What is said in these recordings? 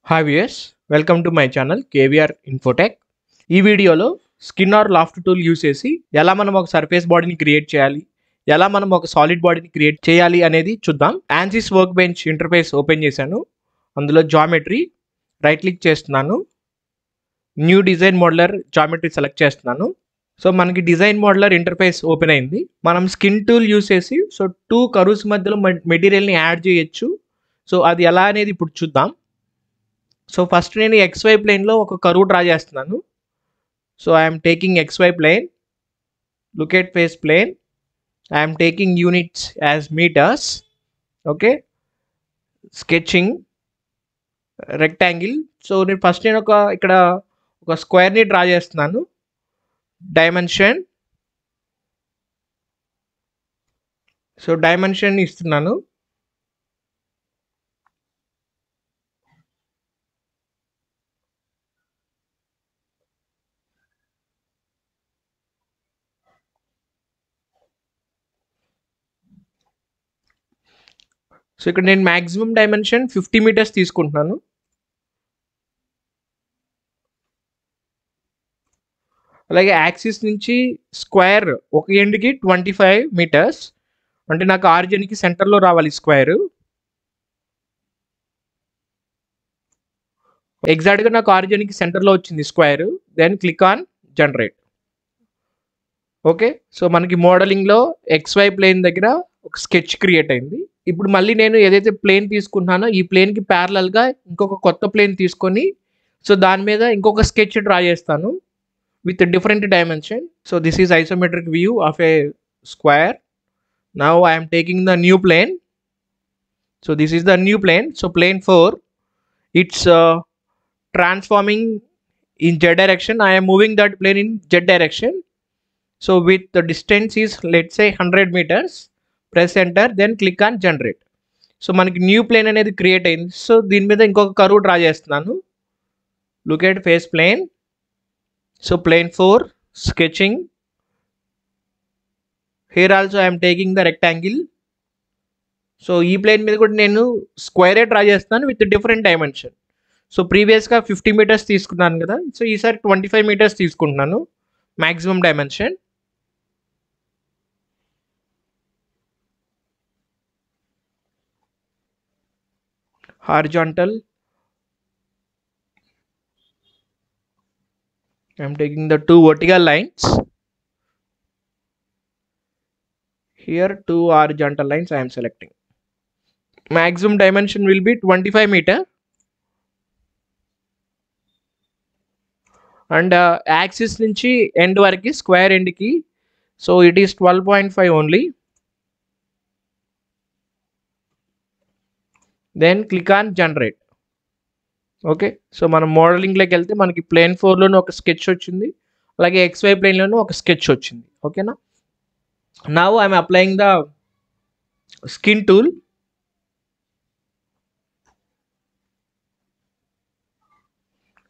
Hi viewers, welcome to my channel KVR Infotech. ఈ వీడియోలో skin or loft tool use చేసి ఎలా మనం ఒక సర్ఫేస్ బాడీని క్రియేట్ చేయాలి, ఎలా మనం ఒక సాలిడ్ బాడీని క్రియేట్ చేయాలి అనేది చూద్దాం. ANSYS work bench interface open చేశాను. అందులో జామెట్రీ రైట్ క్లిక్ చేస్తున్నాను. New design modular geometry select చేస్తున్నాను. సో మనకి డిజైన్ మోడలర్ ఇంటర్ఫేస్ ఓపెన్ అయింది. మనం స్కిన్ టూల్ యూస్ చేసి టూ కర్వ్స్ మధ్యలో మెటీరియల్ని యాడ్ చేయొచ్చు. సో అది ఎలా అనేది ఇప్పుడు చూద్దాం. సో ఫస్ట్ నేను XY ప్లేన్లో ఒక కర్వ్ డ్రా చేస్తున్నాను. So I'm taking XY plane, look at face plane, I'm taking units as metres. Okay, sketching rectangle. So నేను ఫస్ట్ ఇక్కడ ఒక స్క్వేర్ని డ్రా చేస్తున్నాను. డైమెన్షన్, సో డైమెన్షన్ ఇస్తున్నాను. సో ఇక్కడ నేను మ్యాక్సిమం డైమెన్షన్ 50 మీటర్స్ తీసుకుంటున్నాను. అలాగే యాక్సిస్ నుంచి స్క్వేర్ ఒక ఎండ్కి 25 మీటర్స్, అంటే నాకు ఆరిజిన్కి సెంటర్లో రావాలి స్క్వేర్. ఎగ్జాక్ట్గా నాకు ఆరిజిన్కి సెంటర్లో వచ్చింది square. Then click on generate. Okay, so మనకి మోడలింగ్లో XY ప్లేన్ దగ్గర ఒక స్కెచ్ క్రియేట్ అయింది. ఇప్పుడు మళ్ళీ నేను ఏదైతే ప్లేన్ తీసుకున్నానో ఈ ప్లేన్కి ప్యారలల్గా ఇంకొక కొత్త ప్లేన్ తీసుకొని సో దాని మీద ఇంకొక స్కెచ్ డ్రా చేస్తాను with different dimension. So this is isometric view of a square. Now I'm taking the new plane. So this is the new plane. So plane 4, it's transforming in Z direction. I am moving that plane in Z direction. So with the distance is, let's say, 100 meters. Press enter, then click on generate. So మనకి new plane అనేది create అయింది. So దీని మీద ఇంకొక curve draw చేస్తున్నాను. Look at face plane. So plane 4, sketching. Here also I'm taking the rectangle. So ఈ plane మీద కూడా నేను స్క్వేరే డ్రా చేస్తున్నాను విత్ డిఫరెంట్ డైమెన్షన్. సో ప్రీవియస్గా 50 మీటర్స్ తీసుకున్నాను కదా, సో ఈసారి 25 మీటర్స్ తీసుకుంటున్నాను maximum dimension. Horizontal, I'm taking the two vertical lines. Here two horizontal lines I am selecting. Maximum dimension will be 25 meter. And axis నుంచి end వరకు square ఎండ్కి so it is 12.5 only. Then click on generate. Okay, so మనం మోడలింగ్లోకి వెళ్తే మనకి plane 4లోనూ ఒక sketch వచ్చింది, అలాగే XY ప్లేన్లోనూ ఒక స్కెచ్ వచ్చింది. ఓకేనా, now I'm applying the skin tool.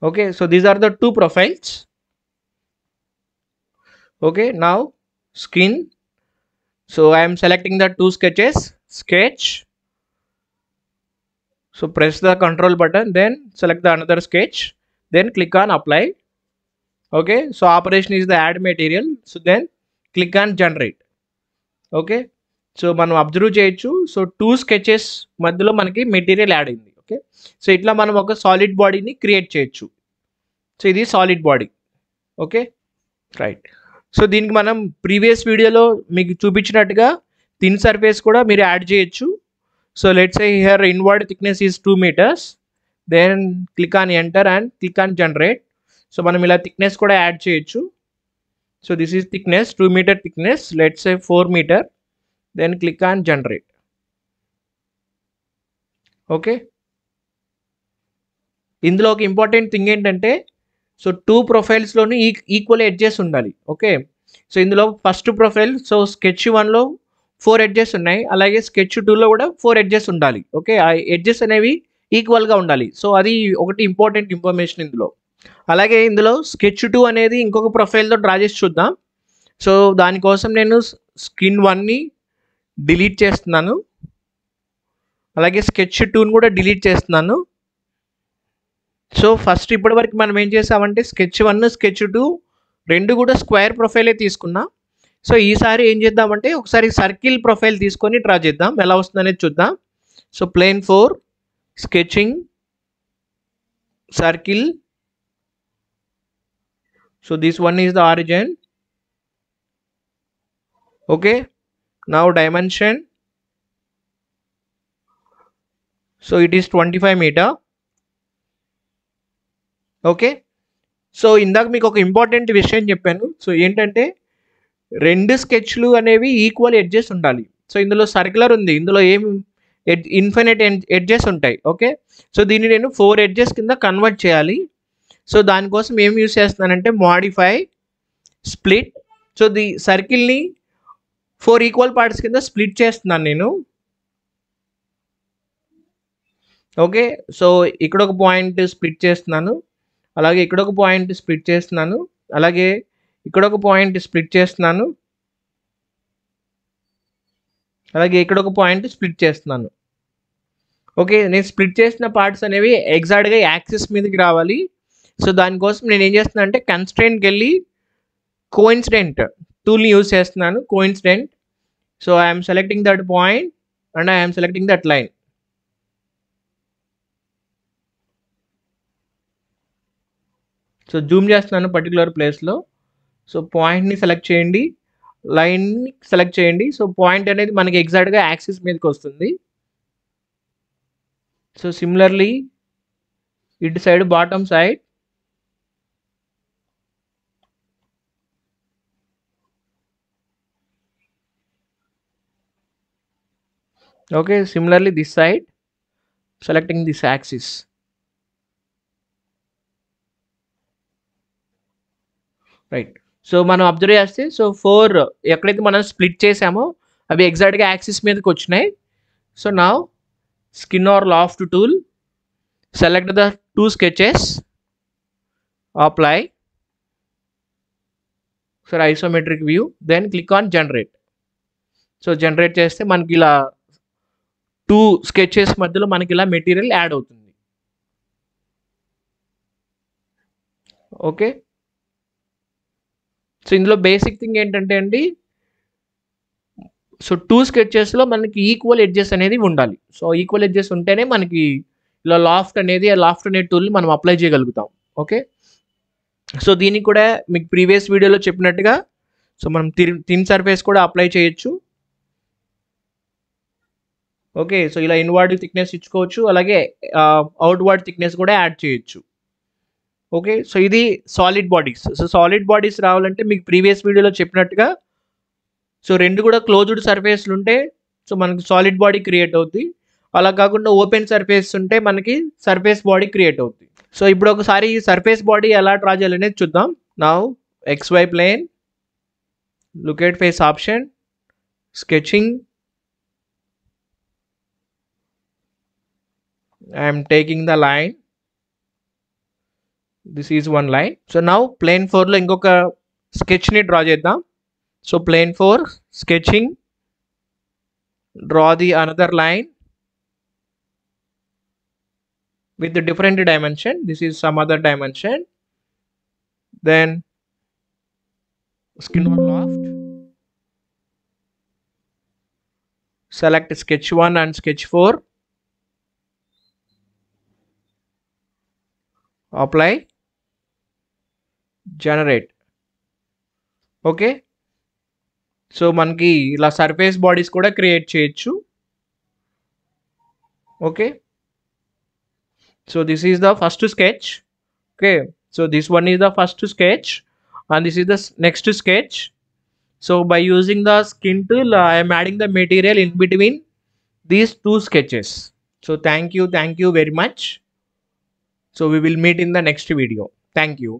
Okay, so these are the two profiles. Okay, now skin. So I am selecting the two sketches. Sketch. So press the control button, then select the another sketch, then click on apply. Okay, so operation is the add material. So then click on generate. Okay, so మనం observe చేయొచ్చు. So 2 sketches మధ్యలో మనకి material add అయింది. Okay, so ఇట్లా మనం ఒక solid బాడీని create చేయొచ్చు. సో ఇది solid body. Okay, right. So దీనికి మనం ప్రీవియస్ వీడియోలో మీకు చూపించినట్టుగా థిన్ సర్ఫేస్ కూడా మీరు యాడ్ చేయొచ్చు. So let's say here inward thickness is 2 meters. Then click on enter and click on generate. So మనం ఇలా థిక్నెస్ కూడా యాడ్ చేయొచ్చు. So this is thickness 2 meter thickness, let's say 4 meter. Then click on generate. Okay, ఇందులో ఒక important thing ఏంటంటే so 2 ప్రొఫైల్స్లోని equal edges ఉండాలి. Okay, so ఇందులో ఫస్ట్ ప్రొఫైల్ సో స్కెచ్ 1లో 4 ఎడ్జెస్ ఉన్నాయి, అలాగే స్కెచ్ 2లో కూడా 4 ఎడ్జెస్ ఉండాలి. ఓకే, ఆ ఎడ్జెస్ అనేవి ఈక్వల్గా ఉండాలి. సో అది ఒకటి ఇంపార్టెంట్ ఇన్ఫర్మేషన్ ఇందులో. అలాగే ఇందులో స్కెచ్ 2 అనేది ఇంకొక ప్రొఫైల్తో డ్రా చేసి చూద్దాం. సో దానికోసం నేను స్కిన్ 1ని డిలీట్ చేస్తున్నాను, అలాగే స్కెచ్ 2ని కూడా డిలీట్ చేస్తున్నాను. సో ఫస్ట్ ఇప్పటి వరకు మనం ఏం చేసామంటే స్కెచ్ 1 స్కెచ్ 2 రెండు కూడా స్క్వేర్ ప్రొఫైలే తీసుకున్నాం. సో ఈసారి ఏం చేద్దామంటే ఒకసారి సర్కిల్ ప్రొఫైల్ తీసుకొని డ్రా చేద్దాం, ఎలా వస్తుందనేది చూద్దాం. So plane 4 sketching circle. So this one is the origin. Okay, now dimension. So it is 25 meter. Okay, so ఇందాక మీకు ఒక ఇంపార్టెంట్ విషయం చెప్పాను. సో ఏంటంటే రెండు స్కెచ్లు అనేవి ఈక్వల్ ఎడ్జెస్ ఉండాలి. సో ఇందులో సర్క్యులర్ ఉంది, ఇందులో ఏం ఇన్ఫినిట్ ఎడ్జెస్ ఉంటాయి. ఓకే, సో దీన్ని నేను 4 ఎడ్జెస్ కింద కన్వర్ట్ చేయాలి. సో దానికోసం ఏం యూస్ చేస్తున్నానంటే మోడిఫై స్ప్లిట్. సో ది సర్కిల్ని 4 ఈక్వల్ పార్ట్స్ కింద స్ప్లిట్ చేస్తున్నాను నేను. ఓకే, సో ఇక్కడ ఒక పాయింట్ స్ప్లిట్ చేస్తున్నాను, అలాగే ఇక్కడ ఒక పాయింట్ స్ప్లిట్ చేస్తున్నాను, అలాగే ఇక్కడ ఒక పాయింట్ స్ప్లిట్ చేస్తున్నాను, అలాగే ఇక్కడ ఒక పాయింట్ స్ప్లిట్ చేస్తున్నాను. ఓకే, నేను స్ప్లిట్ చేసిన పార్ట్స్ అనేవి ఎగ్జాక్ట్గా యాక్సిస్ మీదకి రావాలి. సో దానికోసం నేను ఏం చేస్తున్నాను అంటే కన్స్ట్రెయింట్కి వెళ్ళి కోఇన్సిడెంట్ టూల్ని యూజ్ చేస్తున్నాను. Coincident. So I'm selecting that point and I'm selecting that line. So Zoom చేస్తున్నాను పర్టికులర్ ప్లేస్లో. సో పాయింట్ని సెలెక్ట్ చేయండి, లైన్ని సెలెక్ట్ చేయండి. సో పాయింట్ అనేది మనకి ఎగ్జాక్ట్గా యాక్సిస్ మీదకి వస్తుంది. సో సిమిలర్లీ ఇటు side bottom side. Okay, similarly this side, selecting this axis. Right. So మనం అబ్జర్వ్ చేస్తే సో 4 ఎక్కడైతే మనం స్ప్లిట్ చేసామో అవి ఎగ్జాక్ట్గా యాక్సిస్ మీదకి వచ్చినాయి. So now skin or loft tool, select the 2 sketches, apply for isometric view, then click on generate. So generate చేస్తే మనకి ఇలా 2 sketches మధ్యలో మనకి ఇలా మెటీరియల్ యాడ్ అవుతుంది. ఓకే, సో ఇందులో బేసిక్ థింగ్ ఏంటంటే అండి, సో 2 sketchesలో మనకి ఈక్వల్ ఎడ్జెస్ అనేది ఉండాలి. సో ఈక్వల్ ఎడ్జెస్ ఉంటేనే మనకి ఇలా లాఫ్ట్ అనే టూల్ని మనం అప్లై చేయగలుగుతాం. ఓకే, సో దీనికి కూడా మీకు ప్రీవియస్ వీడియోలో చెప్పినట్టుగా సో మనం థిన్ సర్ఫేస్ కూడా అప్లై చేయొచ్చు. ఓకే, సో ఇలా ఇన్వర్డ్ థిక్నెస్ ఇచ్చుకోవచ్చు, అలాగే అవుట్వర్డ్ థిక్నెస్ కూడా యాడ్ చేయొచ్చు. ఓకే, సో ఇది solid bodies. So solid bodies రావాలంటే మీకు ప్రీవియస్ వీడియోలో చెప్పినట్టుగా సో రెండు కూడా క్లోజ్డ్ సర్ఫేస్లు ఉంటే సో మనకి సాలిడ్ బాడీ క్రియేట్ అవుతుంది. అలా కాకుండా ఓపెన్ సర్ఫేస్ ఉంటే మనకి సర్ఫేస్ బాడీ క్రియేట్ అవుతుంది. సో ఇప్పుడు ఒకసారి ఈ సర్ఫేస్ బాడీ ఎలా డ్రా చేయాలనేది చూద్దాం. Now XY plane, look at face option, sketching. I am taking the line. This is one line. So now plane 4 లో ఇంకొక స్కెచ్ ని డ్రా చేద్దాం. So plane 4 sketching, draw the another line with the different dimension. This is some other dimension. Then skin or loft, select sketch 1 and sketch 4, apply, generate. Okay, so మనకి ఇలా surface bodies కూడా create చేయొచ్చు. Okay, so this is the first sketch. Okay, so this one is the first sketch and this is the next sketch. So by using the skin tool I am adding the material in between these 2 sketches. So thank you very much. So we will meet in the next video. Thank you.